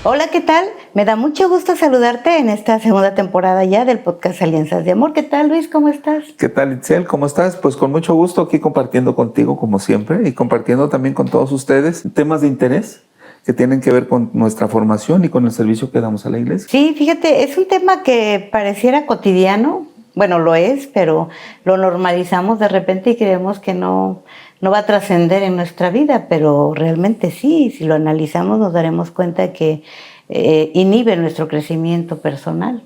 Hola, ¿qué tal? Me da mucho gusto saludarte en esta segunda temporada ya del podcast Alianzas de Amor. ¿Qué tal, Luis? ¿Cómo estás? ¿Qué tal, Itzel? ¿Cómo estás? Pues con mucho gusto aquí compartiendo contigo como siempre y compartiendo también con todos ustedes temas de interés que tienen que ver con nuestra formación y con el servicio que damos a la iglesia. Sí, fíjate, es un tema que pareciera cotidiano. Bueno, lo es, pero lo normalizamos de repente y creemos que no va a trascender en nuestra vida, pero realmente sí, si lo analizamos nos daremos cuenta que inhibe nuestro crecimiento personal,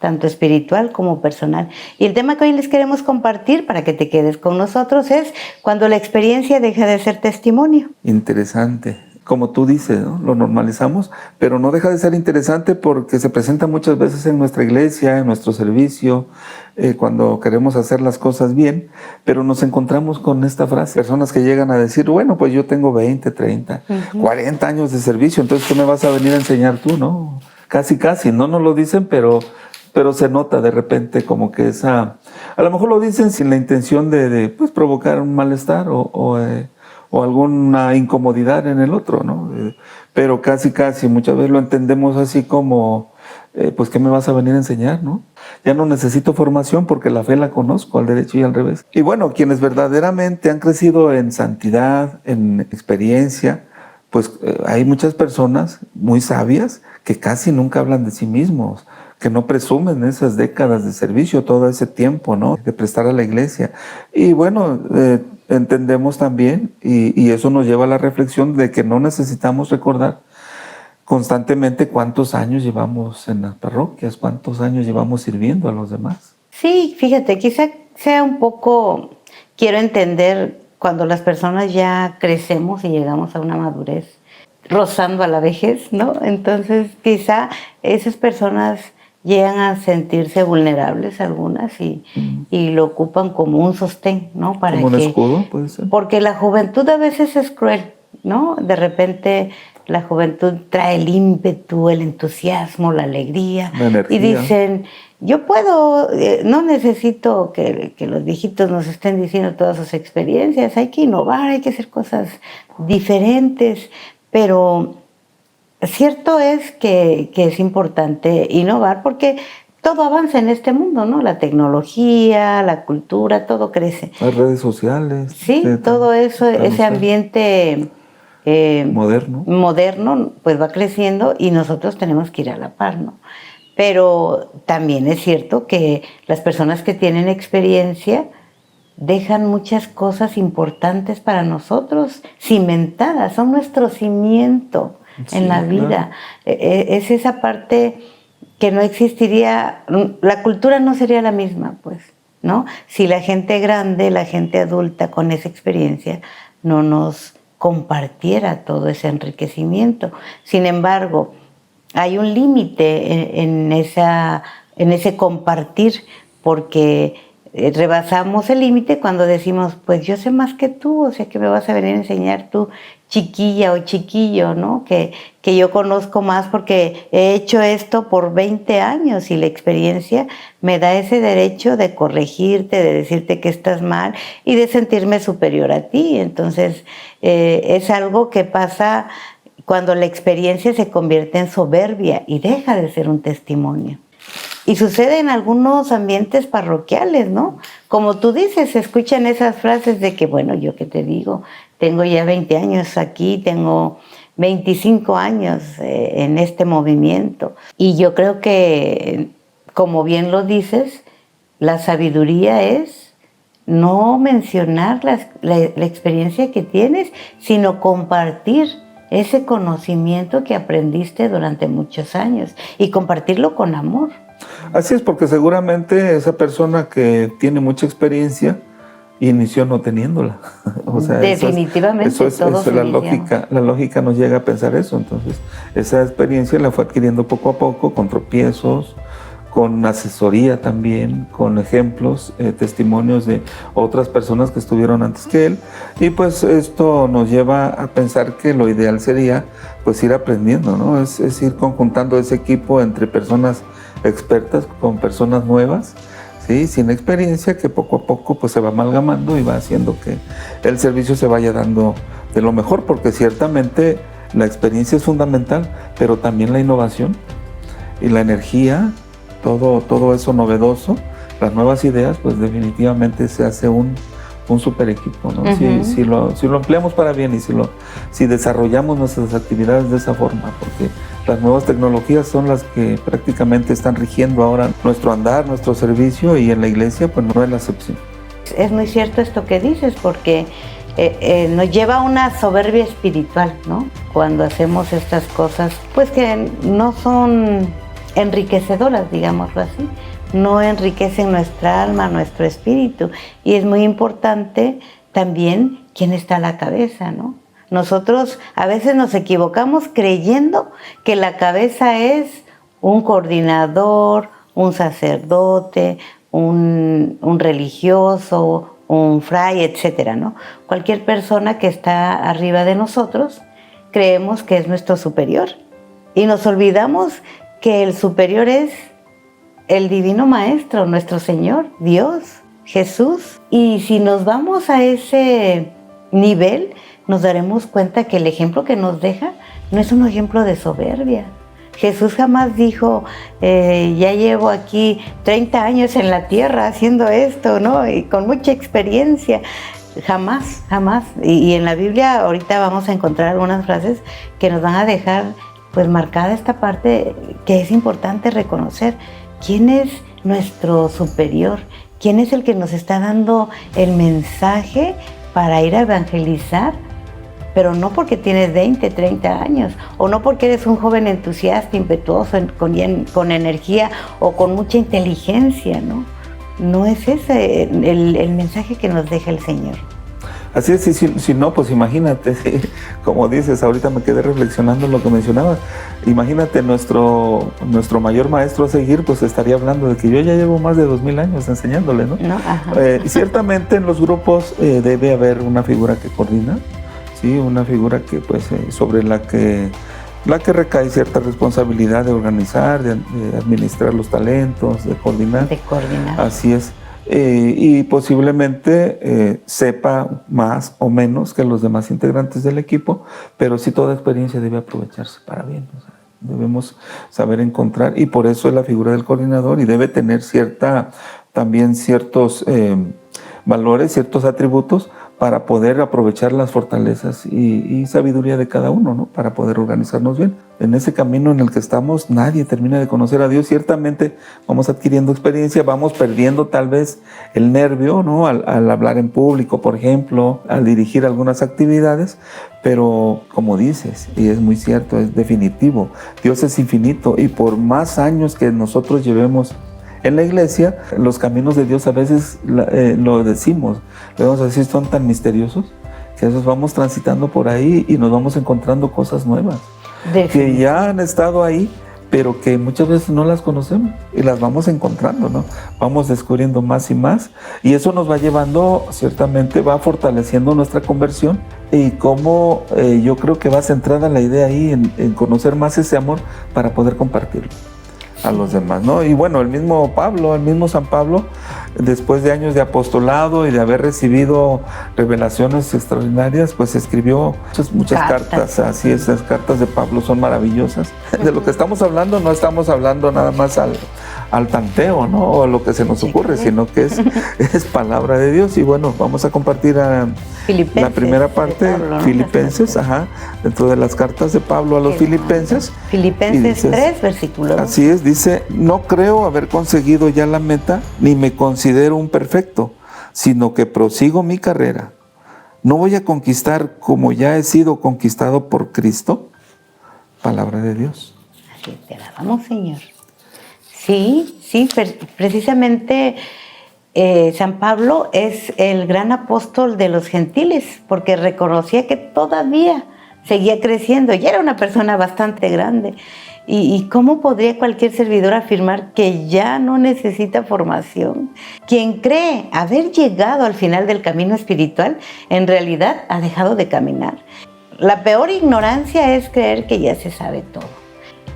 tanto espiritual como personal. Y el tema que hoy les queremos compartir para que te quedes con nosotros es cuando la experiencia deja de ser testimonio. Interesante. Como tú dices, ¿no? Lo normalizamos, pero no deja de ser interesante porque se presenta muchas veces en nuestra iglesia, en nuestro servicio, cuando queremos hacer las cosas bien, pero nos encontramos con esta frase, personas que llegan a decir, bueno, pues yo tengo 20, 30, 40 años de servicio, entonces ¿qué me vas a venir a enseñar tú? ¿No? Casi, no nos lo dicen, pero se nota de repente como que esa, a lo mejor lo dicen sin la intención de pues, provocar un malestar o alguna incomodidad en el otro, ¿no? Pero casi, muchas veces lo entendemos así como, pues, ¿qué me vas a venir a enseñar, no? Ya no necesito formación porque la fe la conozco al derecho y al revés. Y bueno, quienes verdaderamente han crecido en santidad, en experiencia, pues hay muchas personas muy sabias que casi nunca hablan de sí mismos, que no presumen esas décadas de servicio, todo ese tiempo, ¿no? De prestar a la iglesia. Y bueno, entendemos también, y eso nos lleva a la reflexión de que no necesitamos recordar constantemente cuántos años llevamos en las parroquias, cuántos años llevamos sirviendo a los demás. Sí, fíjate, quizá sea un poco, quiero entender cuando las personas ya crecemos y llegamos a una madurez, rozando a la vejez, ¿no? Entonces quizá esas personas llegan a sentirse vulnerables algunas y lo ocupan como un sostén, ¿no? Para como un escudo, puede ser. Porque la juventud a veces es cruel, ¿no? De repente la juventud trae el ímpetu, el entusiasmo, la alegría. La energía. Y dicen, yo puedo, no necesito que los viejitos nos estén diciendo todas sus experiencias, hay que innovar, hay que hacer cosas diferentes, pero cierto es que es importante innovar porque todo avanza en este mundo, ¿no? La tecnología, la cultura, todo crece. Las redes sociales. Sí, todo eso, ese ambiente moderno, pues va creciendo y nosotros tenemos que ir a la par, ¿no? Pero también es cierto que las personas que tienen experiencia dejan muchas cosas importantes para nosotros, cimentadas, son nuestro cimiento en la vida. Claro. Es esa parte que no existiría, la cultura no sería la misma, pues, ¿no? Si la gente grande, la gente adulta con esa experiencia no nos compartiera todo ese enriquecimiento. Sin embargo, hay un límite en ese compartir, porque rebasamos el límite cuando decimos, pues yo sé más que tú, o sea, que me vas a venir a enseñar tú, chiquilla o chiquillo, ¿no? Que yo conozco más porque he hecho esto por 20 años y la experiencia me da ese derecho de corregirte, de decirte que estás mal y de sentirme superior a ti. Entonces, es algo que pasa cuando la experiencia se convierte en soberbia y deja de ser un testimonio. Y sucede en algunos ambientes parroquiales, ¿no? Como tú dices, se escuchan esas frases de que, bueno, yo qué te digo, tengo ya 20 años aquí, tengo 25 años en este movimiento. Y yo creo que, como bien lo dices, la sabiduría es no mencionar la experiencia que tienes, sino compartir ese conocimiento que aprendiste durante muchos años y compartirlo con amor. Así es, porque seguramente esa persona que tiene mucha experiencia inició no teniéndola. O sea, definitivamente, eso es la lógica nos llega a pensar eso. Entonces, esa experiencia la fue adquiriendo poco a poco, con tropiezos, con asesoría también, con ejemplos, testimonios de otras personas que estuvieron antes que él. Y pues esto nos lleva a pensar que lo ideal sería pues ir aprendiendo, ¿no? Es ir conjuntando ese equipo entre personas expertas con personas nuevas, ¿sí? Sin experiencia, que poco a poco pues se va amalgamando y va haciendo que el servicio se vaya dando de lo mejor, porque ciertamente La experiencia es fundamental, pero también la innovación y la energía, todo eso novedoso, las nuevas ideas, pues definitivamente se hace un super equipo, ¿no? Si lo empleamos para bien y si desarrollamos nuestras actividades de esa forma, porque las nuevas tecnologías son las que prácticamente están rigiendo ahora nuestro andar, nuestro servicio, y en la iglesia pues no es la excepción. Es muy cierto esto que dices, porque nos lleva a una soberbia espiritual, ¿no? Cuando hacemos estas cosas, pues que no son enriquecedoras, digámoslo así. No enriquecen nuestra alma, nuestro espíritu. Y es muy importante también quién está a la cabeza, ¿no? Nosotros a veces nos equivocamos creyendo que la cabeza es un coordinador, un sacerdote, un religioso, un fray, etcétera, ¿no? Cualquier persona que está arriba de nosotros creemos que es nuestro superior. Y nos olvidamos que el superior es el Divino Maestro, nuestro Señor, Dios, Jesús. Y si nos vamos a ese nivel, nos daremos cuenta que el ejemplo que nos deja no es un ejemplo de soberbia. Jesús jamás dijo, ya llevo aquí 30 años en la tierra haciendo esto, ¿no? Y con mucha experiencia. Jamás, jamás. Y en la Biblia ahorita vamos a encontrar algunas frases que nos van a dejar pues marcada esta parte que es importante reconocer. ¿Quién es nuestro superior? ¿Quién es el que nos está dando el mensaje para ir a evangelizar? Pero no porque tienes 20, 30 años, o no porque eres un joven entusiasta, impetuoso, con energía o con mucha inteligencia, ¿no? No es ese el mensaje que nos deja el Señor. Así es, si no, pues imagínate, como dices, ahorita me quedé reflexionando en lo que mencionabas. Imagínate, nuestro mayor maestro a seguir, pues estaría hablando de que yo ya llevo más de 2000 años enseñándole, ¿no? Ciertamente en los grupos debe haber una figura que coordina, ¿sí? Una figura que, pues, sobre la que recae cierta responsabilidad de organizar, de administrar los talentos, de coordinar. Así es. Y posiblemente sepa más o menos que los demás integrantes del equipo, pero sí toda experiencia debe aprovecharse para bien. O sea, debemos saber encontrar, y por eso es la figura del coordinador, y debe tener también ciertos valores, ciertos atributos para poder aprovechar las fortalezas y sabiduría de cada uno, ¿no? Para poder organizarnos bien. En ese camino en el que estamos, nadie termina de conocer a Dios. Ciertamente vamos adquiriendo experiencia, vamos perdiendo tal vez el nervio, ¿no? Al hablar en público, por ejemplo, al dirigir algunas actividades, pero como dices, y es muy cierto, es definitivo, Dios es infinito, y por más años que nosotros llevemos en la iglesia, los caminos de Dios a veces lo decimos, le vamos a decir, son tan misteriosos que a veces vamos transitando por ahí y nos vamos encontrando cosas nuevas que ya han estado ahí, pero que muchas veces no las conocemos y las vamos encontrando, ¿no? Vamos descubriendo más y más, y eso nos va llevando, ciertamente va fortaleciendo nuestra conversión, y como yo creo que va centrada la idea ahí en conocer más ese amor para poder compartirlo a los demás, ¿no? Y bueno, el mismo San Pablo, después de años de apostolado y de haber recibido revelaciones extraordinarias, pues escribió muchas cartas. Así es, las cartas de Pablo son maravillosas. De lo que estamos hablando, no estamos hablando nada más al tanteo, ¿no? O a lo que se nos ocurre, sino que es palabra de Dios. Y bueno, vamos a compartir la primera parte, Pablo, ¿no? Filipenses, dentro de las cartas de Pablo a los Filipenses. Filipenses 3, versículo 2. Así es, dice, no creo haber conseguido ya la meta, ni me considero un perfecto, sino que prosigo mi carrera. ¿No voy a conquistar como ya he sido conquistado por Cristo? Palabra de Dios. Así te alabamos, Señor. Sí, precisamente San Pablo es el gran apóstol de los gentiles, porque reconocía que todavía seguía creciendo, ya era una persona bastante grande. ¿Y cómo podría cualquier servidor afirmar que ya no necesita formación? Quien cree haber llegado al final del camino espiritual, en realidad ha dejado de caminar. La peor ignorancia es creer que ya se sabe todo.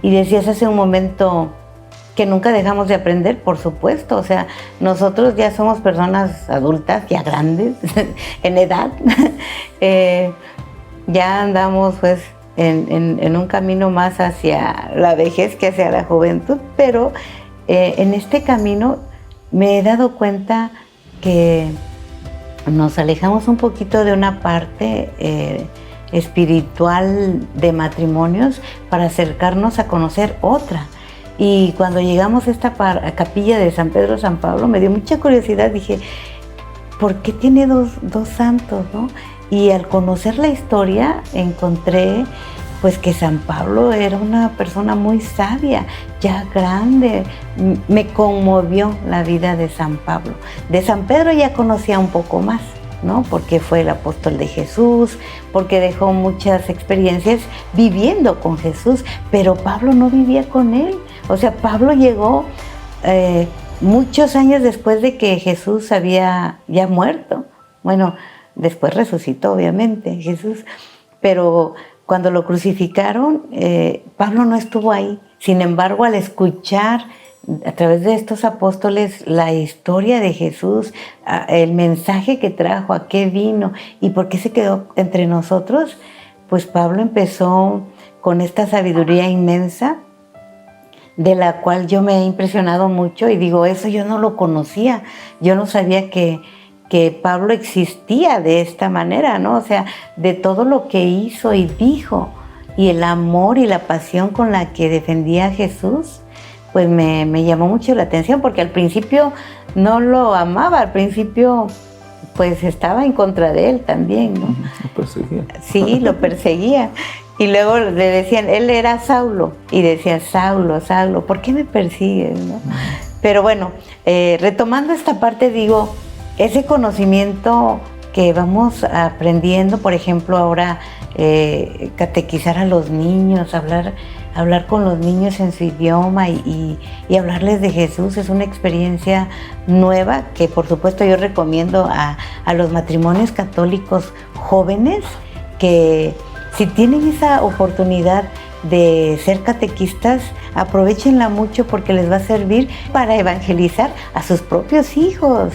Y decías hace un momento que nunca dejamos de aprender, por supuesto. O sea, nosotros ya somos personas adultas, ya grandes, en edad. Ya andamos pues en un camino más hacia la vejez que hacia la juventud, pero en este camino me he dado cuenta que nos alejamos un poquito de una parte espiritual de matrimonios para acercarnos a conocer otra. Y cuando llegamos a esta capilla de San Pedro San Pablo, me dio mucha curiosidad, dije, ¿por qué tiene dos santos, no? Y al conocer la historia encontré pues que San Pablo era una persona muy sabia, ya grande. Me conmovió la vida de San Pablo. De San Pedro ya conocía un poco más, ¿no? Porque fue el apóstol de Jesús, porque dejó muchas experiencias viviendo con Jesús, pero Pablo no vivía con él. O sea, Pablo llegó muchos años después de que Jesús había ya muerto. Bueno, después resucitó, obviamente, Jesús, pero cuando lo crucificaron, Pablo no estuvo ahí. Sin embargo, al escuchar a través de estos apóstoles la historia de Jesús, el mensaje que trajo, a qué vino y por qué se quedó entre nosotros, pues Pablo empezó con esta sabiduría inmensa, de la cual yo me he impresionado mucho y digo, eso yo no lo conocía, yo no sabía que Pablo existía de esta manera, ¿no? O sea, de todo lo que hizo y dijo, y el amor y la pasión con la que defendía a Jesús, pues me llamó mucho la atención, porque al principio no lo amaba, al principio pues estaba en contra de él también, ¿no? Lo perseguía. Sí, lo perseguía. Y luego le decían, él era Saulo, y decía, Saulo, Saulo, ¿por qué me persigues, no? Pero bueno, retomando esta parte, digo, ese conocimiento que vamos aprendiendo, por ejemplo, ahora catequizar a los niños, hablar con los niños en su idioma y hablarles de Jesús, es una experiencia nueva que por supuesto yo recomiendo a los matrimonios católicos jóvenes, que si tienen esa oportunidad de ser catequistas, aprovechenla mucho, porque les va a servir para evangelizar a sus propios hijos.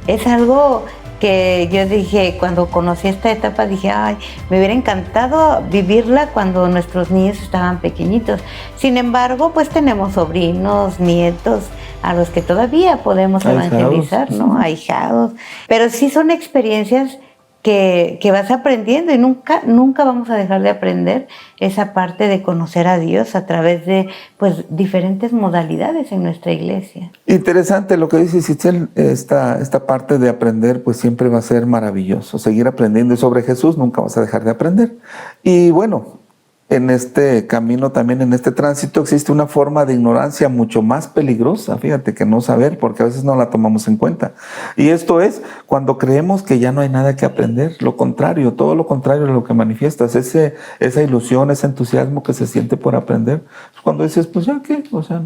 Es algo que yo dije, cuando conocí esta etapa, dije, ay, me hubiera encantado vivirla cuando nuestros niños estaban pequeñitos. Sin embargo, pues tenemos sobrinos, nietos, a los que todavía podemos evangelizar, ¿no? Ahijados. Pero sí son experiencias que vas aprendiendo, y nunca vamos a dejar de aprender esa parte de conocer a Dios a través de pues diferentes modalidades en nuestra iglesia. Interesante lo que dice Itzel, esta parte de aprender pues siempre va a ser maravilloso, seguir aprendiendo, y sobre Jesús nunca vas a dejar de aprender. Y bueno, en este camino también, en este tránsito, existe una forma de ignorancia mucho más peligrosa, fíjate, que no saber, porque a veces no la tomamos en cuenta. Y esto es cuando creemos que ya no hay nada que aprender, lo contrario, todo lo contrario de lo que manifiestas, esa ilusión, ese entusiasmo que se siente por aprender. Cuando dices, pues ya qué, o sea,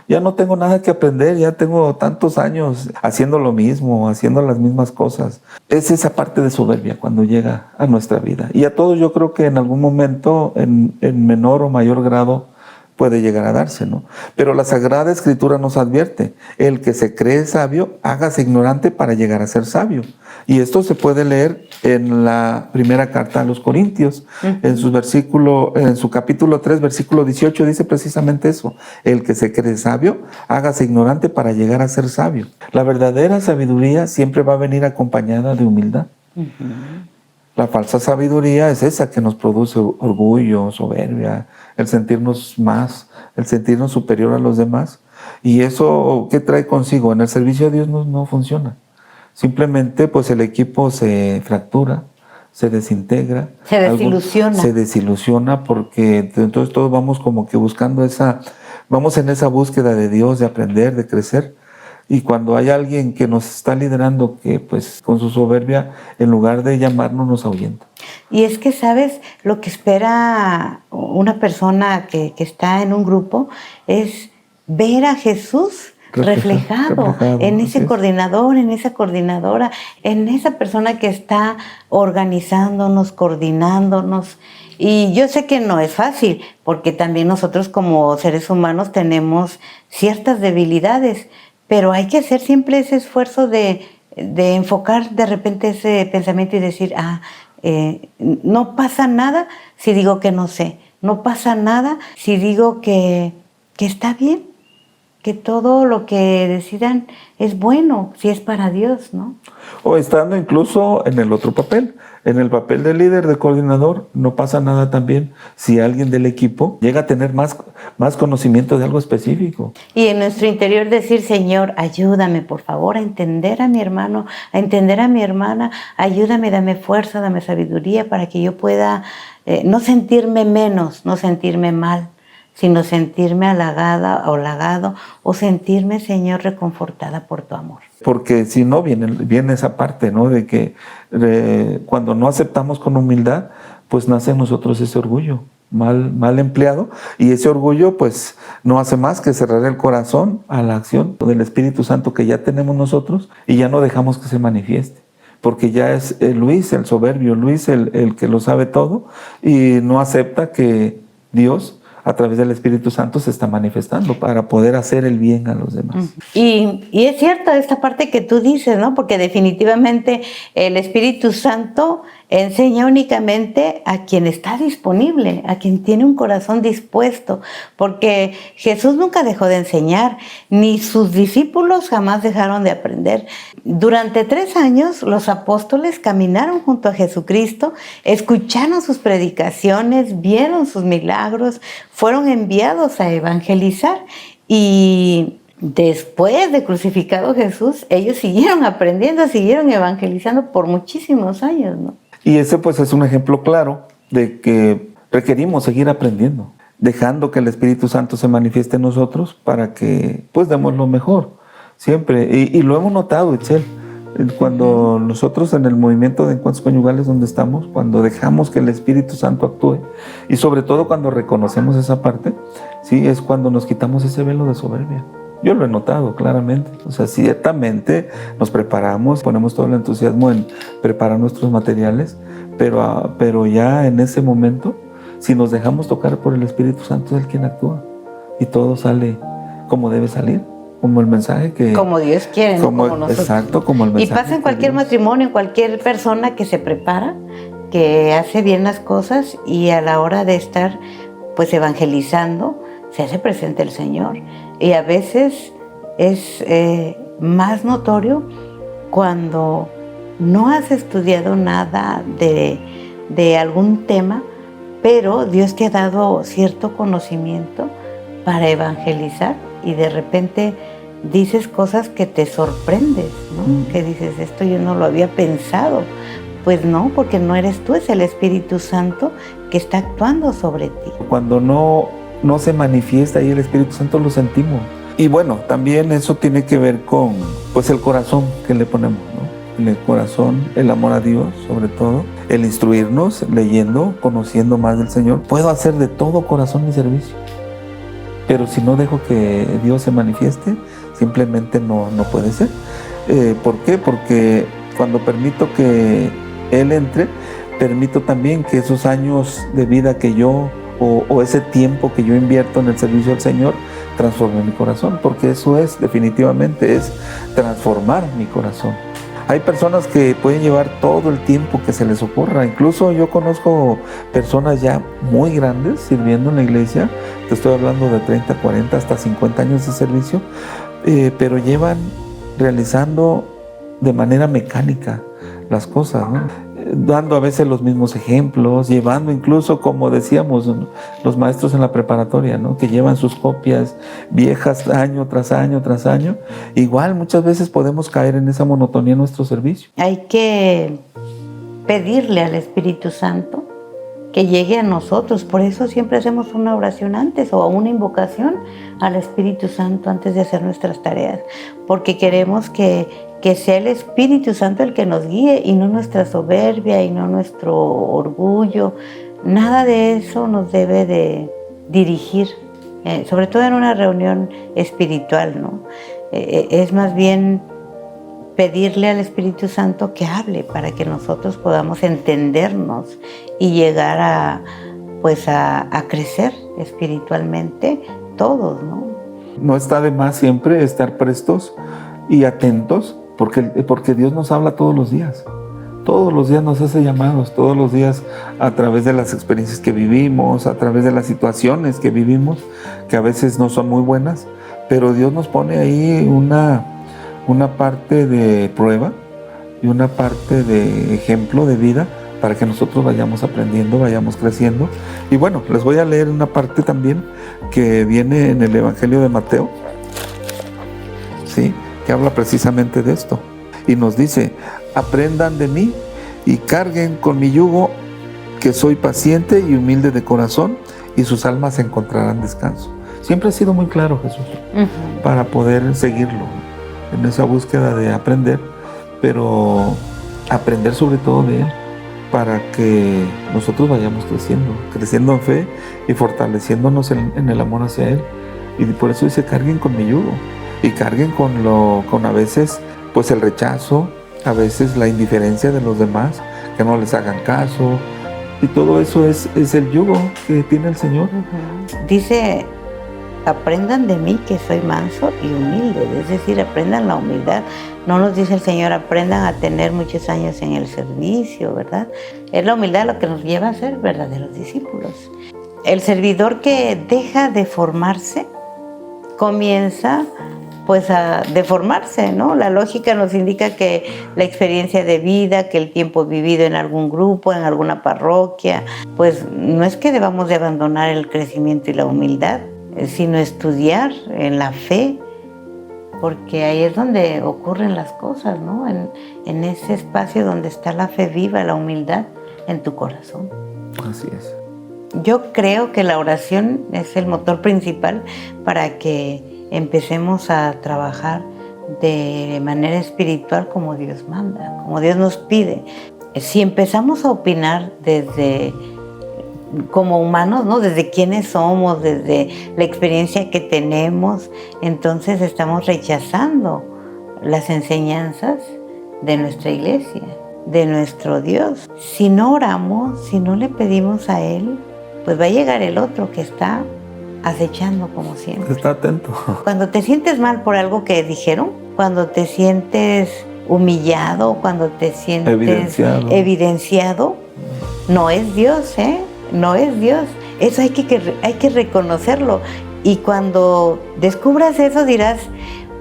ya no tengo nada que aprender, ya tengo tantos años haciendo lo mismo, haciendo las mismas cosas. Es esa parte de soberbia cuando llega a nuestra vida. Y a todos yo creo que en algún momento, en menor o mayor grado, puede llegar a darse, ¿no? Pero la Sagrada Escritura nos advierte, el que se cree sabio, hágase ignorante para llegar a ser sabio. Y esto se puede leer en la primera carta a los Corintios, en su capítulo 3, versículo 18, dice precisamente eso, el que se cree sabio, hágase ignorante para llegar a ser sabio. La verdadera sabiduría siempre va a venir acompañada de humildad. La falsa sabiduría es esa que nos produce orgullo, soberbia, el sentirnos más, el sentirnos superior a los demás. Y eso, ¿qué trae consigo? En el servicio a Dios no funciona. Simplemente pues el equipo se fractura, se desintegra. Se desilusiona. Se desilusiona, porque entonces todos vamos como que buscando vamos en esa búsqueda de Dios, de aprender, de crecer. Y cuando hay alguien que nos está liderando, que pues con su soberbia, en lugar de llamarnos, nos ahuyenta. Y es que, ¿sabes? Lo que espera una persona que está en un grupo es ver a Jesús reflejado en ese coordinador, en esa coordinadora, en esa persona que está organizándonos, coordinándonos. Y yo sé que no es fácil, porque también nosotros como seres humanos tenemos ciertas debilidades, pero hay que hacer siempre ese esfuerzo de enfocar de repente ese pensamiento y decir, no pasa nada si digo que no sé. No pasa nada si digo que está bien, que todo lo que decidan es bueno, si es para Dios, ¿no? O estando incluso en el otro papel, en el papel de líder, de coordinador, no pasa nada también si alguien del equipo llega a tener más conocimiento de algo específico. Y en nuestro interior decir, Señor, ayúdame por favor a entender a mi hermano, a entender a mi hermana, ayúdame, dame fuerza, dame sabiduría para que yo pueda no sentirme menos, no sentirme mal, sino sentirme halagada o halagado, o sentirme, Señor, reconfortada por tu amor. Porque si no, viene esa parte, ¿no? De que cuando no aceptamos con humildad, pues nace en nosotros ese orgullo mal empleado, y ese orgullo pues no hace más que cerrar el corazón a la acción del Espíritu Santo que ya tenemos nosotros, y ya no dejamos que se manifieste. Porque ya es Luis el soberbio, Luis el que lo sabe todo, y no acepta que Dios a través del Espíritu Santo se está manifestando para poder hacer el bien a los demás. Y es cierto esta parte que tú dices, ¿no? Porque definitivamente el Espíritu Santo enseña únicamente a quien está disponible, a quien tiene un corazón dispuesto, porque Jesús nunca dejó de enseñar, ni sus discípulos jamás dejaron de aprender. Durante 3 años los apóstoles caminaron junto a Jesucristo, escucharon sus predicaciones, vieron sus milagros, fueron enviados a evangelizar, y después de crucificado Jesús, ellos siguieron aprendiendo, siguieron evangelizando por muchísimos años, ¿no? Y ese pues es un ejemplo claro de que requerimos seguir aprendiendo, dejando que el Espíritu Santo se manifieste en nosotros para que pues demos lo mejor, siempre. Y lo hemos notado, Itzel, cuando nosotros en el movimiento de encuentros conyugales donde estamos, cuando dejamos que el Espíritu Santo actúe, y sobre todo cuando reconocemos esa parte, sí, es cuando nos quitamos ese velo de soberbia. Yo lo he notado claramente. O sea, ciertamente nos preparamos, ponemos todo el entusiasmo en preparar nuestros materiales, pero ya en ese momento, si nos dejamos tocar por el Espíritu Santo, es el quien actúa. Y todo sale como debe salir, como el mensaje que... Como Dios quiere, no como nosotros. Exacto, como el mensaje. Y pasa en cualquier matrimonio, en cualquier persona que se prepara, que hace bien las cosas, y a la hora de estar pues evangelizando, se hace presente el Señor. Y a veces es más notorio cuando no has estudiado nada de algún tema, pero Dios te ha dado cierto conocimiento para evangelizar, y de repente dices cosas que te sorprendes, ¿no? Que dices, esto yo no lo había pensado. Pues no, porque no eres tú, es el Espíritu Santo que está actuando sobre ti. Cuando no se manifiesta ahí el Espíritu Santo, lo sentimos. Y bueno, también eso tiene que ver con pues el corazón que le ponemos, ¿no? El corazón, el amor a Dios, sobre todo, el instruirnos, leyendo, conociendo más del Señor. Puedo hacer de todo corazón mi servicio, pero si no dejo que Dios se manifieste, simplemente no puede ser. ¿Por qué? Porque cuando permito que Él entre, permito también que esos años de vida que yo o ese tiempo que yo invierto en el servicio al Señor transforme mi corazón, porque eso es, definitivamente, es transformar mi corazón. Hay personas que pueden llevar todo el tiempo que se les ocurra. Incluso yo conozco personas ya muy grandes sirviendo en la iglesia. Te estoy hablando de 30, 40, hasta 50 años de servicio, pero llevan realizando de manera mecánica las cosas, ¿no? Dando a veces los mismos ejemplos, llevando incluso, como decíamos, los maestros en la preparatoria, ¿no? Que llevan sus copias viejas año tras año tras año. Igual muchas veces podemos caer en esa monotonía en nuestro servicio. Hay que pedirle al Espíritu Santo que llegue a nosotros. Por eso siempre hacemos una oración antes, o una invocación al Espíritu Santo antes de hacer nuestras tareas, porque queremos que sea el Espíritu Santo el que nos guíe, y no nuestra soberbia y no nuestro orgullo. Nada de eso nos debe de dirigir, sobre todo en una reunión espiritual, ¿no? Es más bien pedirle al Espíritu Santo que hable para que nosotros podamos entendernos y llegar a crecer espiritualmente todos, ¿no? No está de más siempre estar prestos y atentos, porque Dios nos habla todos los días. Todos los días nos hace llamados, todos los días a través de las experiencias que vivimos, a través de las situaciones que vivimos, que a veces no son muy buenas, pero Dios nos pone ahí una parte de prueba y una parte de ejemplo de vida para que nosotros vayamos aprendiendo, vayamos creciendo. Y bueno, les voy a leer una parte también que viene en el Evangelio de Mateo, ¿sí?, que habla precisamente de esto. Y nos dice: aprendan de mí y carguen con mi yugo, que soy paciente y humilde de corazón, y sus almas encontrarán descanso. Siempre ha sido muy claro Jesús, para poder seguirlo en esa búsqueda de aprender, pero aprender sobre todo de Él, para que nosotros vayamos creciendo en fe y fortaleciéndonos en el amor hacia Él. Y por eso dice: carguen con mi yugo, y carguen con a veces pues el rechazo, a veces la indiferencia de los demás, que no les hagan caso, y todo eso es el yugo que tiene el Señor. Dice: aprendan de mí, que soy manso y humilde, es decir, aprendan la humildad. No nos dice el Señor: aprendan a tener muchos años en el servicio, ¿verdad? Es la humildad lo que nos lleva a ser verdaderos discípulos. El servidor que deja de formarse comienza pues a deformarse, ¿no? La lógica nos indica que la experiencia de vida, que el tiempo vivido en algún grupo, en alguna parroquia, pues no es que debamos de abandonar el crecimiento y la humildad, sino estudiar en la fe, porque ahí es donde ocurren las cosas, ¿no? En ese espacio donde está la fe viva, la humildad en tu corazón. Así es. Yo creo que la oración es el motor principal para que empecemos a trabajar de manera espiritual como Dios manda, como Dios nos pide. Si empezamos a opinar desde como humanos, ¿no?, desde quiénes somos, desde la experiencia que tenemos, entonces estamos rechazando las enseñanzas de nuestra iglesia, de nuestro Dios. Si no oramos, si no le pedimos a Él, pues va a llegar el otro que está acechando como siempre. Está atento. Cuando te sientes mal por algo que dijeron, cuando te sientes humillado, cuando te sientes evidenciado, no es Dios, ¿eh? No es Dios. Eso hay que reconocerlo. Y cuando descubras eso dirás: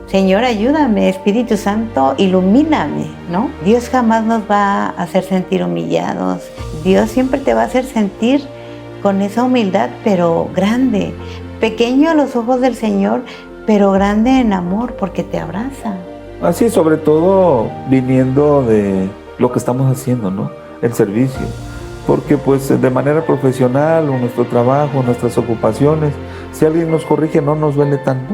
Señor, ayúdame, Espíritu Santo, ilumíname, ¿no? Dios jamás nos va a hacer sentir humillados. Dios siempre te va a hacer sentir con esa humildad, pero grande, pequeño a los ojos del Señor, pero grande en amor, porque te abraza. Así, sobre todo viniendo de lo que estamos haciendo, ¿no? El servicio. Porque pues de manera profesional, o nuestro trabajo, nuestras ocupaciones, si alguien nos corrige no nos duele tanto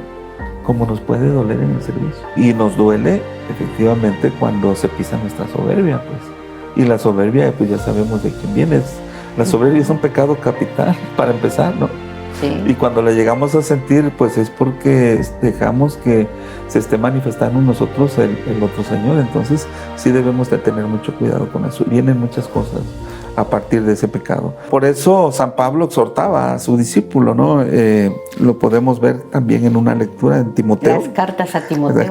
como nos puede doler en el servicio. Y nos duele efectivamente cuando se pisa nuestra soberbia, pues. Y la soberbia, pues ya sabemos de quién viene. La soberbia es un pecado capital, para empezar, ¿no? Sí. Y cuando la llegamos a sentir, pues es porque dejamos que se esté manifestando en nosotros el otro Señor. Entonces sí debemos de tener mucho cuidado con eso. Vienen muchas cosas a partir de ese pecado. Por eso San Pablo exhortaba a su discípulo, ¿no? Lo podemos ver también en una lectura en Timoteo. Las cartas a Timoteo.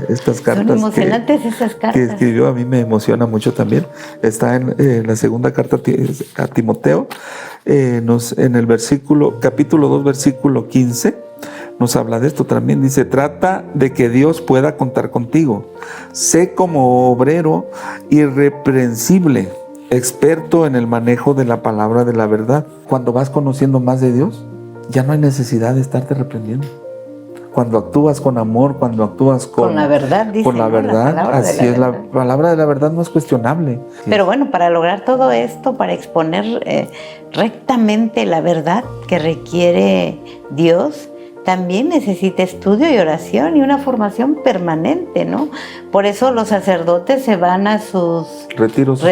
Estas cartas. Son emocionantes esas cartas. Que escribió, a mí me emociona mucho también. Está en la segunda carta a Timoteo, en el capítulo 2, versículo 15, nos habla de esto también. Dice: trata de que Dios pueda contar contigo. Sé como obrero irreprensible, experto en el manejo de la palabra de la verdad. Cuando vas conociendo más de Dios, ya no hay necesidad de estarte reprendiendo. Cuando actúas con amor, cuando actúas con la verdad, dice, con la verdad, así es, la palabra de la verdad no es cuestionable. Pero bueno, para lograr todo esto, para exponer rectamente la verdad que requiere Dios, también necesita estudio y oración y una formación permanente, ¿no? Por eso los sacerdotes se van a sus retiros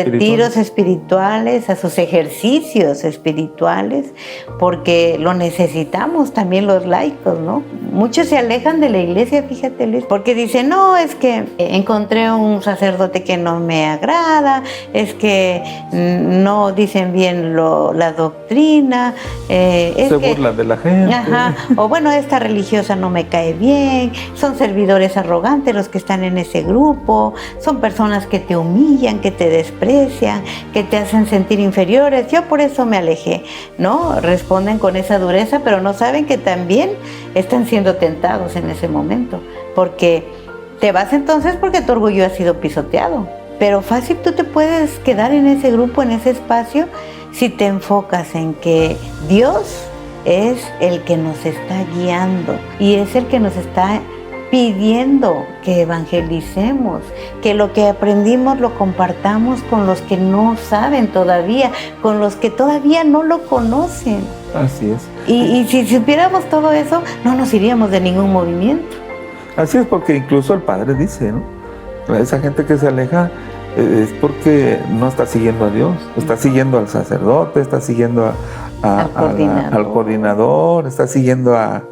espirituales, a sus ejercicios espirituales, porque lo necesitamos también los laicos, ¿no? Muchos se alejan de la iglesia, fíjate, Luis, porque dicen: no, es que encontré un sacerdote que no me agrada, es que no dicen bien la doctrina. Se burlan de la gente. Ajá. O bueno, esta religiosa no me cae bien, son servidores arrogantes los que están en ese grupo, son personas que te humillan, que te desprecian, que te hacen sentir inferiores, yo por eso me alejé, ¿no? Responden con esa dureza, pero no saben que también están siendo tentados en ese momento, porque te vas entonces porque tu orgullo ha sido pisoteado, pero fácil tú te puedes quedar en ese grupo, en ese espacio, si te enfocas en que Dios es el que nos está guiando y es el que nos está pidiendo que evangelicemos, que lo que aprendimos lo compartamos con los que no saben todavía, con los que todavía no lo conocen. Así es. Y si supiéramos todo eso, no nos iríamos de ningún movimiento. Así es, porque incluso el Padre dice, ¿no? Esa gente que se aleja es porque no está siguiendo a Dios, está siguiendo al sacerdote, está siguiendo al coordinador, está siguiendo a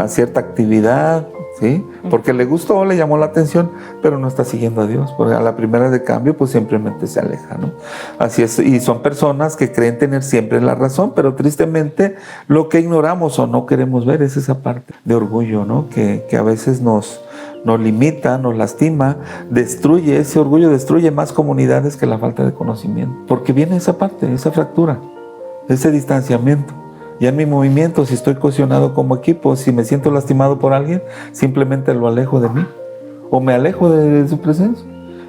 cierta actividad, ¿sí? Porque le gustó, le llamó la atención, pero no está siguiendo a Dios, porque a la primera de cambio pues simplemente se aleja, ¿no? Así es, y son personas que creen tener siempre la razón, pero tristemente lo que ignoramos o no queremos ver es esa parte de orgullo, ¿no? Que a veces nos limita, nos lastima, destruye, ese orgullo destruye más comunidades que la falta de conocimiento, porque viene esa parte, esa fractura, ese distanciamiento. Ya en mi movimiento, si estoy cohesionado como equipo, si me siento lastimado por alguien, simplemente lo alejo de mí o me alejo de su presencia,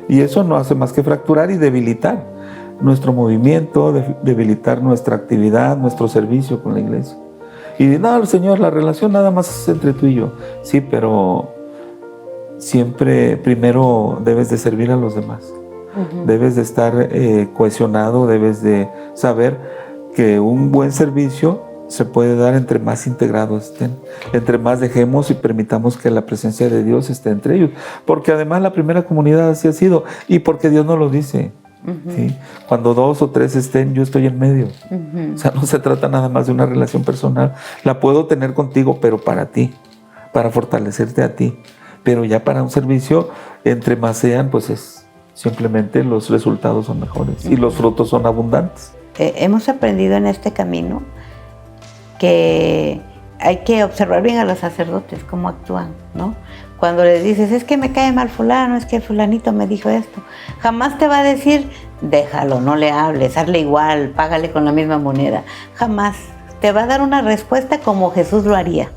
y eso no hace más que fracturar y debilitar nuestro movimiento, debilitar nuestra actividad, nuestro servicio con la iglesia. Y no, Señor, la relación nada más es entre tú y yo. Sí, pero siempre primero debes de servir a los demás. Debes de estar cohesionado, debes de saber que un buen servicio se puede dar entre más integrados estén, entre más dejemos y permitamos que la presencia de Dios esté entre ellos, porque además la primera comunidad así ha sido, y porque Dios nos lo dice. ¿Sí? Cuando 2 o 3 estén, yo estoy en medio. O sea, no se trata nada más de una relación personal, la puedo tener contigo, pero para ti, para fortalecerte a ti. Pero ya para un servicio, entre más sean, pues es simplemente los resultados son mejores y los frutos son abundantes. Hemos aprendido en este camino que hay que observar bien a los sacerdotes, cómo actúan, ¿no? Cuando les dices, es que me cae mal fulano, es que fulanito me dijo esto, jamás te va a decir, déjalo, no le hables, hazle igual, págale con la misma moneda. Jamás. Te va a dar una respuesta como Jesús lo haría.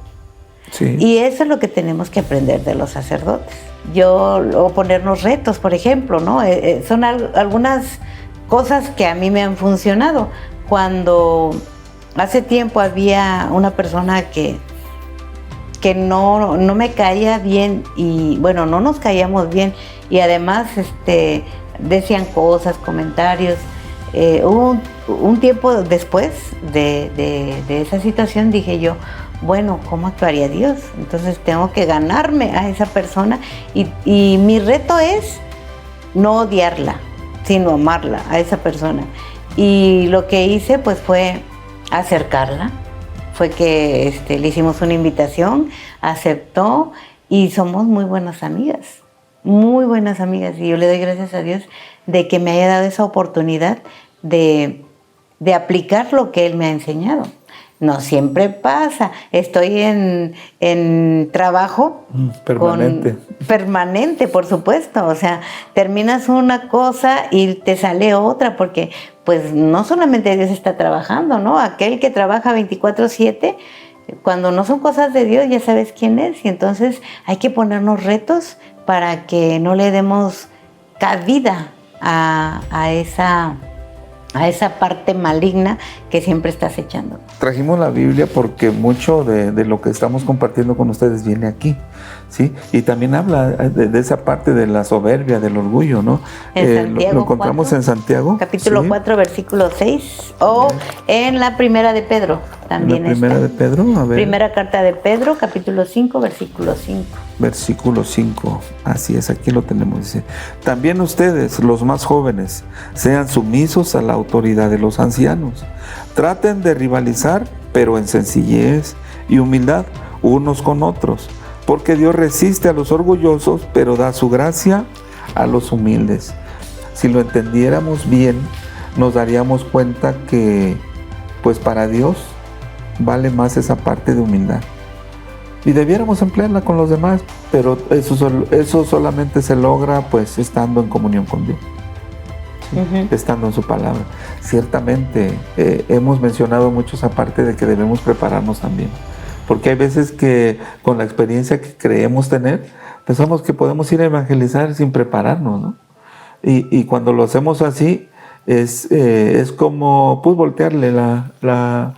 Sí. Y eso es lo que tenemos que aprender de los sacerdotes. O ponernos retos, por ejemplo, ¿no? Son algunas cosas que a mí me han funcionado. Cuando hace tiempo había una persona que no me caía bien, y bueno, no nos caíamos bien, y además decían cosas, comentarios. Un tiempo después de esa situación dije yo, bueno, ¿cómo actuaría Dios? Entonces tengo que ganarme a esa persona, y mi reto es no odiarla, sino amarla a esa persona. Y lo que hice pues fue acercarla, fue que le hicimos una invitación, aceptó, y somos muy buenas amigas, y yo le doy gracias a Dios de que me haya dado esa oportunidad de aplicar lo que Él me ha enseñado. No siempre pasa. Estoy en trabajo permanente, por supuesto. O sea, terminas una cosa y te sale otra, porque pues no solamente Dios está trabajando, ¿no? Aquel que trabaja 24/7, cuando no son cosas de Dios, ya sabes quién es. Y entonces hay que ponernos retos para que no le demos cabida a esa parte maligna que siempre está acechando. Trajimos la Biblia porque mucho de lo que estamos compartiendo con ustedes viene aquí, ¿sí? Y también habla de esa parte de la soberbia, del orgullo, ¿no? Santiago lo encontramos 4, en Santiago. Capítulo 4, versículo 6, o en la primera de Pedro, también. ¿La primera de Pedro? A ver. Primera carta de Pedro, capítulo 5, versículo 5. Versículo 5, así es, aquí lo tenemos, dice: también ustedes, los más jóvenes, sean sumisos a la autoridad de los ancianos. Traten de rivalizar, pero en sencillez y humildad unos con otros, porque Dios resiste a los orgullosos, pero da su gracia a los humildes. Si lo entendiéramos bien, nos daríamos cuenta que, pues para Dios, vale más esa parte de humildad. y debiéramos emplearla con los demás, pero eso solamente se logra pues estando en comunión con Dios, ¿sí? Estando en su palabra. Ciertamente hemos mencionado mucho esa parte de que debemos prepararnos también, porque hay veces que con la experiencia que creemos tener, pensamos que podemos ir a evangelizar sin prepararnos, ¿no? Y cuando lo hacemos así, es como pues voltearle la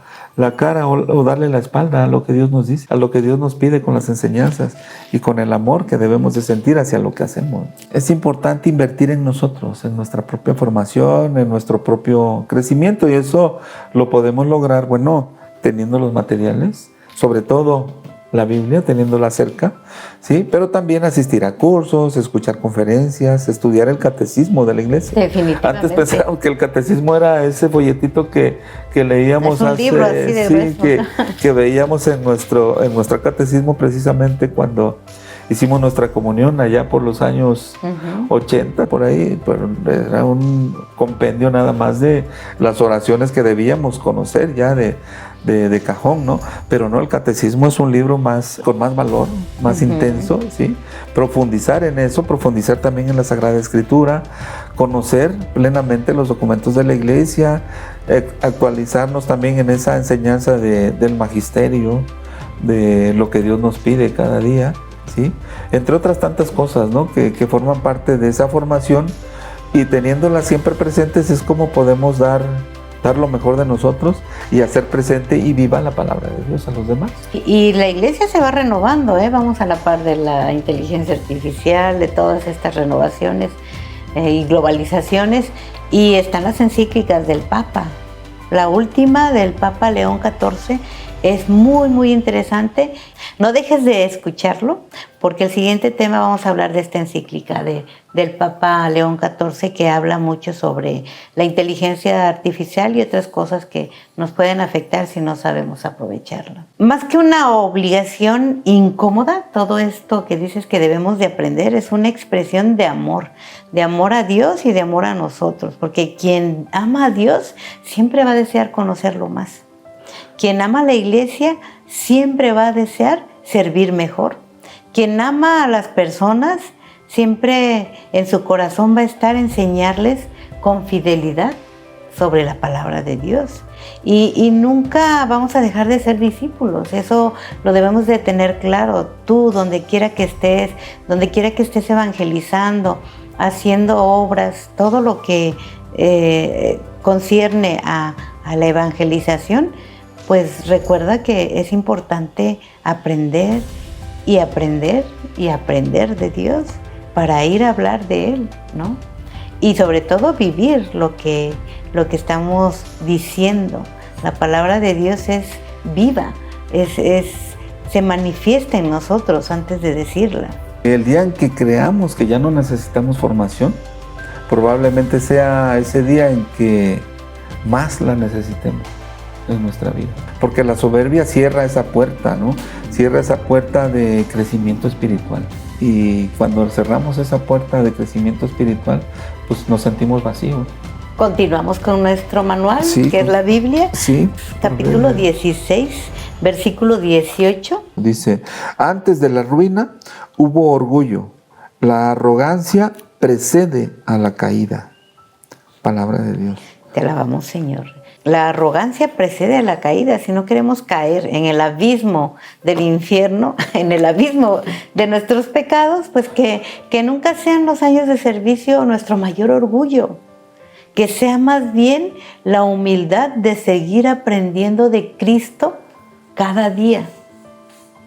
cara o darle la espalda a lo que Dios nos dice, a lo que Dios nos pide con las enseñanzas y con el amor que debemos de sentir hacia lo que hacemos. Es importante invertir en nosotros, en nuestra propia formación, en nuestro propio crecimiento, y eso lo podemos lograr, bueno, teniendo los materiales, sobre todo la Biblia, teniéndola cerca, ¿sí? Pero también asistir a cursos, escuchar conferencias, estudiar el catecismo de la iglesia. Definitivamente. Antes pensábamos que el catecismo era ese folletito que leíamos es un libro así de grueso. que veíamos en nuestro catecismo precisamente cuando hicimos nuestra comunión allá por los años 80, por ahí, pero era un compendio nada más de las oraciones que debíamos conocer ya de cajón, ¿no? Pero no, el catecismo es un libro con más valor, más intenso, ¿sí? Profundizar en eso, profundizar también en la Sagrada Escritura, conocer plenamente los documentos de la iglesia, actualizarnos también en esa enseñanza del magisterio, de lo que Dios nos pide cada día, ¿sí? Entre otras tantas cosas, ¿no? que forman parte de esa formación, y teniéndolas siempre presentes es como podemos dar lo mejor de nosotros y hacer presente y viva la palabra de Dios a los demás. Y la iglesia se va renovando, vamos a la par de la inteligencia artificial, de todas estas renovaciones y globalizaciones, y están las encíclicas del Papa. La última del Papa León XIV es muy, muy interesante. No dejes de escucharlo, porque el siguiente tema vamos a hablar de esta encíclica del Papa León XIV, que habla mucho sobre la inteligencia artificial y otras cosas que nos pueden afectar si no sabemos aprovecharla. Más que una obligación incómoda, todo esto que dices que debemos de aprender es una expresión de amor a Dios y de amor a nosotros, porque quien ama a Dios siempre va a desear conocerlo más. Quien ama a la iglesia siempre va a desear servir mejor. Quien ama a las personas siempre en su corazón va a estar enseñarles con fidelidad sobre la palabra de Dios. Y nunca vamos a dejar de ser discípulos. Eso lo debemos de tener claro. Tú, donde quiera que estés evangelizando, haciendo obras, todo lo que concierne a la evangelización, pues recuerda que es importante aprender y aprender y aprender de Dios para ir a hablar de Él, ¿no? Y sobre todo vivir lo que estamos diciendo. La palabra de Dios es viva, se manifiesta en nosotros antes de decirla. El día en que creamos que ya no necesitamos formación, probablemente sea ese día en que más la necesitemos en nuestra vida, porque la soberbia cierra esa puerta, ¿no? Cierra esa puerta de crecimiento espiritual, y cuando cerramos esa puerta de crecimiento espiritual, pues nos sentimos vacíos. Continuamos con nuestro manual, sí, que es la Biblia, sí, capítulo 16, versículo 18. Dice: antes de la ruina hubo orgullo, la arrogancia precede a la caída. Palabra de Dios. Te alabamos, Señor. La arrogancia precede a la caída. Si no queremos caer en el abismo del infierno, en el abismo de nuestros pecados, pues que nunca sean los años de servicio nuestro mayor orgullo. Que sea más bien la humildad de seguir aprendiendo de Cristo cada día.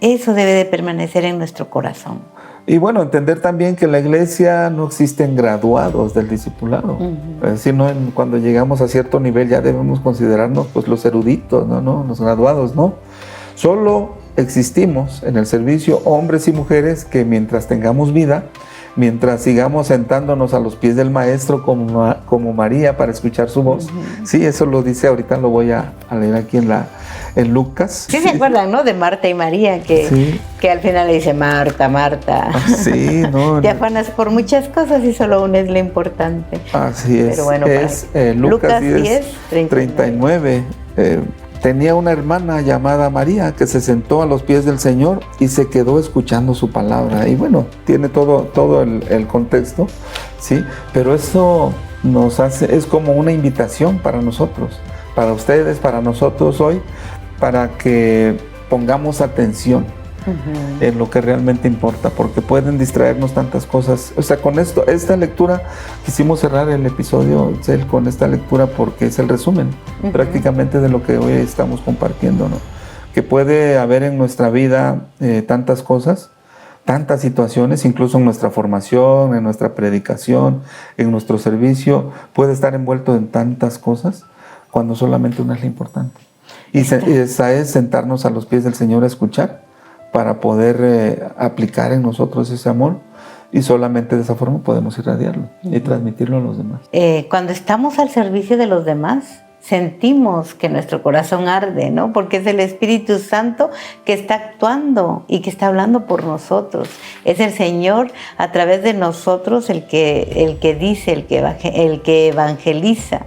Eso debe de permanecer en nuestro corazón. Y bueno, entender también que en la iglesia no existen graduados del discipulado. Es decir, cuando llegamos a cierto nivel ya debemos considerarnos pues los eruditos, no, los graduados, no. Solo existimos en el servicio hombres y mujeres que mientras tengamos vida, mientras sigamos sentándonos a los pies del Maestro como María para escuchar su voz. Sí, eso lo dice, ahorita lo voy a leer aquí en Lucas. Sí, se acuerdan, ¿no? De Marta y María, que al final le dice: Marta, Marta. Sí, no. Te afanas por muchas cosas y solo una es lo importante. Así es. Pero bueno, es Lucas 10, 39. tenía una hermana llamada María que se sentó a los pies del Señor y se quedó escuchando su palabra. Y bueno, tiene todo el contexto, ¿sí? Pero eso nos hace, es como una invitación para nosotros, para ustedes, para nosotros hoy, para que pongamos atención en lo que realmente importa, porque pueden distraernos tantas cosas. O sea, con esta lectura, quisimos cerrar el episodio, Itzel, con esta lectura porque es el resumen prácticamente de lo que hoy estamos compartiendo, ¿no? Que puede haber en nuestra vida tantas cosas, tantas situaciones, incluso en nuestra formación, en nuestra predicación, en nuestro servicio, puede estar envuelto en tantas cosas, cuando solamente una es la importante. Y esa es sentarnos a los pies del Señor a escuchar, para poder aplicar en nosotros ese amor, y solamente de esa forma podemos irradiarlo y transmitirlo a los demás. Cuando estamos al servicio de los demás, sentimos que nuestro corazón arde, ¿no? Porque es el Espíritu Santo que está actuando y que está hablando por nosotros. Es el Señor a través de nosotros el que dice, el que evangeliza.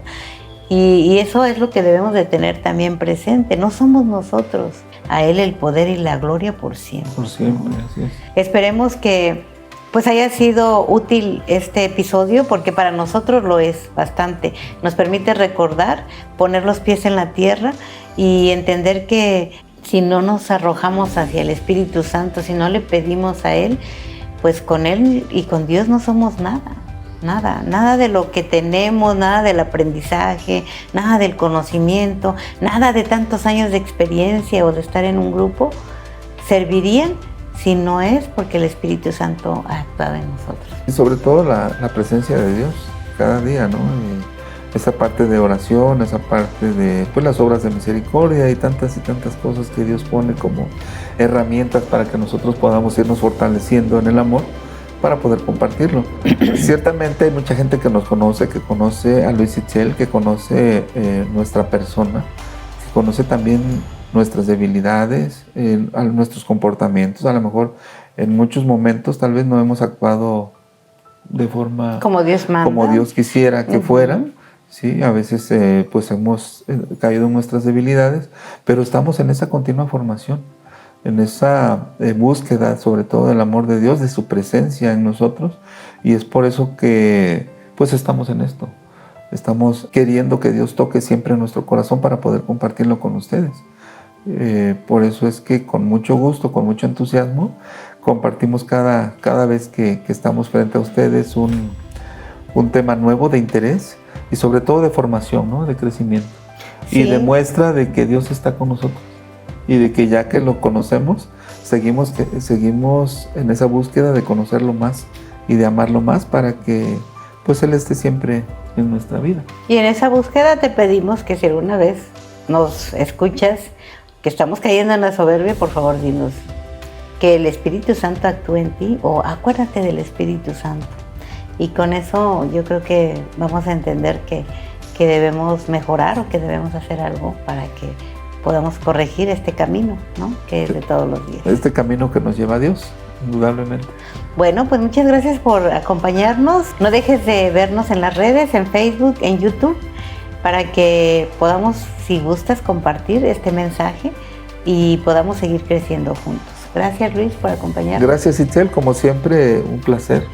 Y eso es lo que debemos de tener también presente. No somos nosotros. A Él el poder y la gloria por siempre. Por siempre, así es. Esperemos que pues haya sido útil este episodio, porque para nosotros lo es bastante. Nos permite recordar, poner los pies en la tierra y entender que si no nos arrojamos hacia el Espíritu Santo, si no le pedimos a Él, pues con Él y con Dios no somos nada. Nada de lo que tenemos, nada del aprendizaje, nada del conocimiento, nada de tantos años de experiencia o de estar en un grupo servirían si no es porque el Espíritu Santo ha actuado en nosotros. Y sobre todo la presencia de Dios cada día, ¿no? Y esa parte de oración, esa parte de pues, las obras de misericordia y tantas cosas que Dios pone como herramientas para que nosotros podamos irnos fortaleciendo en el amor, para poder compartirlo. Ciertamente hay mucha gente que nos conoce, que conoce a Luis Itzel, que conoce nuestra persona, que conoce también nuestras debilidades, nuestros comportamientos. A lo mejor en muchos momentos tal vez no hemos actuado de forma como Dios manda, como Dios quisiera que fuera. Sí, a veces pues hemos caído en nuestras debilidades, pero estamos en esa continua formación, en esa búsqueda sobre todo del amor de Dios, de su presencia en nosotros, y es por eso que pues estamos en esto. Estamos queriendo que Dios toque siempre en nuestro corazón para poder compartirlo con ustedes. Por eso es que con mucho gusto, con mucho entusiasmo, compartimos cada vez que estamos frente a ustedes un tema nuevo de interés y sobre todo de formación, ¿no? De crecimiento. Sí. Y demuestra de que Dios está con nosotros. Y de que ya que lo conocemos, seguimos en esa búsqueda de conocerlo más y de amarlo más para que pues Él esté siempre en nuestra vida. Y en esa búsqueda te pedimos que si alguna vez nos escuchas que estamos cayendo en la soberbia, por favor dinos que el Espíritu Santo actúe en ti, o acuérdate del Espíritu Santo. Y con eso yo creo que vamos a entender que debemos mejorar o que debemos hacer algo para que podamos corregir este camino, ¿no? Que es de todos los días. Este camino que nos lleva a Dios, indudablemente. Bueno, pues muchas gracias por acompañarnos. No dejes de vernos en las redes, en Facebook, en YouTube, para que podamos, si gustas, compartir este mensaje y podamos seguir creciendo juntos. Gracias, Luis, por acompañarnos. Gracias, Itzel. Como siempre, un placer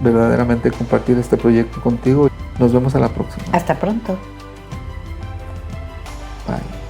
verdaderamente compartir este proyecto contigo. Nos vemos a la próxima. Hasta pronto. Bye.